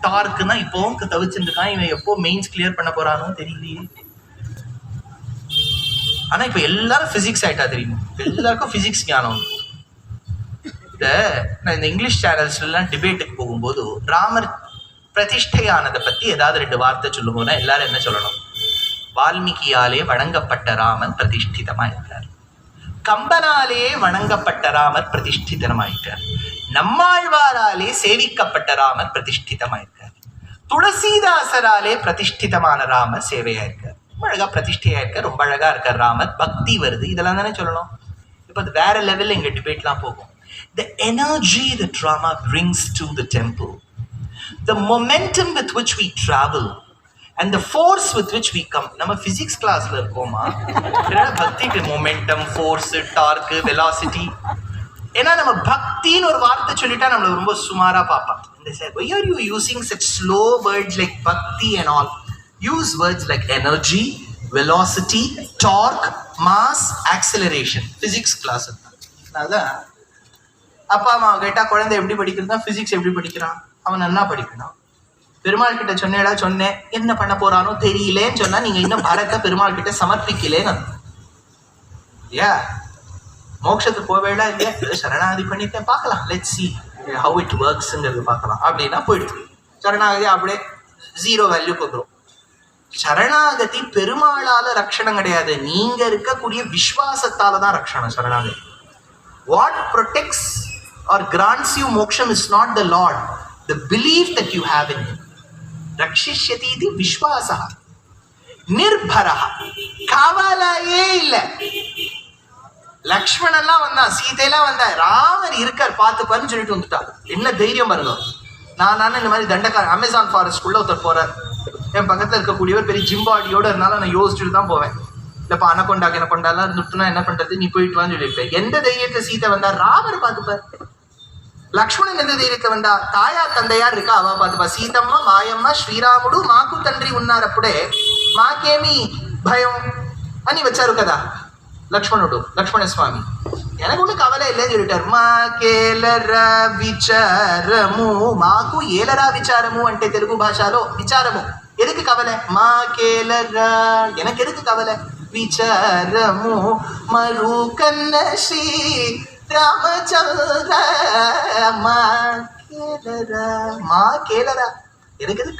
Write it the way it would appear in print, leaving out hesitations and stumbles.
டார்க்குன்னா இப்போவும் தவிச்சுட்டு இருக்கான். இவன் எப்போ மெயின்ஸ் கிளியர் பண்ண போறானோ தெரியலையே. ஆனா இப்ப எல்லாரும் பிசிக்ஸ் ஆயிட்டா தெரியுமா? எல்லாருக்கும் பிசிக்ஸ் ஞானம். நான் இந்த இங்கிலீஷ் சேனல்ஸ்ல எல்லாம் டிபேட்டுக்கு போகும்போது ராமர் பிரதிஷ்டையானதை பத்தி ஏதாவது 2 வார்த்தை சொல்லுவோம்னா எல்லாரும் என்ன சொல்லணும்? வால்மீகியாலே வணங்கப்பட்ட ராமன் பிரதிஷ்டிதமாயிருக்கார், கம்பனாலே வணங்கப்பட்ட ராமர் பிரதிஷ்டிதமாயிருக்கார், நம்மாழ்வாராலே சேவிக்கப்பட்ட ராமர் பிரதிஷ்டிதமாயிருக்கார், துளசிதாசராலே பிரதிஷ்டிதமான ராமர் சேவையாயிருக்கார். ரொம்ப அழகா பிரதிஷ்டையா இருக்கார், ரொம்ப அழகா இருக்கார் ராமர், பக்தி வருது, இதெல்லாம் தானே சொல்லணும். இப்போ அது வேற லெவல்ல எங்க டிபேட்லாம் போகும். The energy that Rama brings to the temple, the momentum with which we travel, and the force with which we come. நம்ம பிசிக்ஸ் கிளாஸ்ல இருக்கோமா? பக்திக்கு மொமெண்டம், ஃபோர்ஸ், டார்க், வெலாசிட்டி. ஏன்னா நம்ம பக்தின்னு ஒரு வார்த்தை சொல்லிட்டா நம்மள ரொம்ப சுமாரா பார்ப்பான். Why are you using such slow words like bhakti and all? Use words like energy, velocity, torque, mass, acceleration. Physics class. அதான் அப்பா அம்மா கேட்டா குழந்தை எப்படி படிக்கிறதா, பிசிக்ஸ் எப்படி படிக்கிறான், அவன் நல்லா படிக்கணும். பெருமாள் கிட்ட சொன்னேடா, சொன்னேன் என்ன பண்ண போறானோ தெரியலேன்னு சொன்னா நீங்க இன்னும் பரத்தை பெருமாள் கிட்ட சமர்ப்பிக்கலேன்னு இல்லையா? மோட்சத்துக்கு போவேடா இல்லையா, சரணாகதி பண்ணிட்டேன் பார்க்கலாம், லெட்ஸ் see how it worksங்கிறது பார்க்கலாம் அப்படின்னா போயிடுது. சரணாகதி அப்படியே 0 வேல்யூ கொடுக்குறோம். சரணாகதி பெருமாளால ரட்சணம் கிடையாது, நீங்க இருக்கக்கூடிய விஸ்வாசத்தால தான் ரட்சணம். சரணாகதி what protects or grants you moksham is not the Lord, the belief that you have in him. Rakshishyati iti vishwasaha nirbharaha. kavalaye illa. லக்ஷ்மணன்லாம் வந்தான், சீதையெல்லாம் வந்தா, ராமர் இருக்கார் பார்த்துப்பாருன்னு சொல்லிட்டு வந்துட்டான். என்ன தைரியம் பாருங்க. நான் இந்த மாதிரி தண்டக்கார அமேசான் ஃபாரஸ்ட்குள்ள ஒருத்தர் போறார், என் பக்கத்தில் இருக்கக்கூடியவர் பெரிய ஜிம்பாடியோட இருந்தாலும் நான் யோசிச்சுட்டு தான் போவேன். இல்லப்பா அனகொண்டாக்கு என்ன கொண்டாலாம் இருந்துட்டுனா என்ன பண்றது, நீ போயிட்டு வான்னு சொல்லியிருப்பேன். எந்த தைரியத்தை சீதை வந்தா? ராமர் பார்த்துப்பார். லக்ஷ்மணன் எந்த தைரியத்தை வந்தா? தாயார் தந்தையார் இருக்கா, அவ பார்த்துப்பா. சீதம்மா మాయమ్మ శ్రీరాముడు మాకు తండ్రి ఉన్నారప్పుడే మాకేమి భయం అని వచ్చారు కదా లక్ష్మణుడు, లక్ష్మణ స్వామి. எனக்கு ஒண்ணு கவலை இல்லைன்னு சொல்லிட்டார். మాకేలరా విచారము, మాకు ఏలరా విచారము అంటే తెలుగు భాషలో విచారము. எதுக்கு கவலை? మాకేలరా, எனக்கு எதுக்கு கவலை? విచారము మరుకన్న శ్రీ రామచంద్ర మాకేలరా, మాకేలరా, எனக்கு எதுக்கு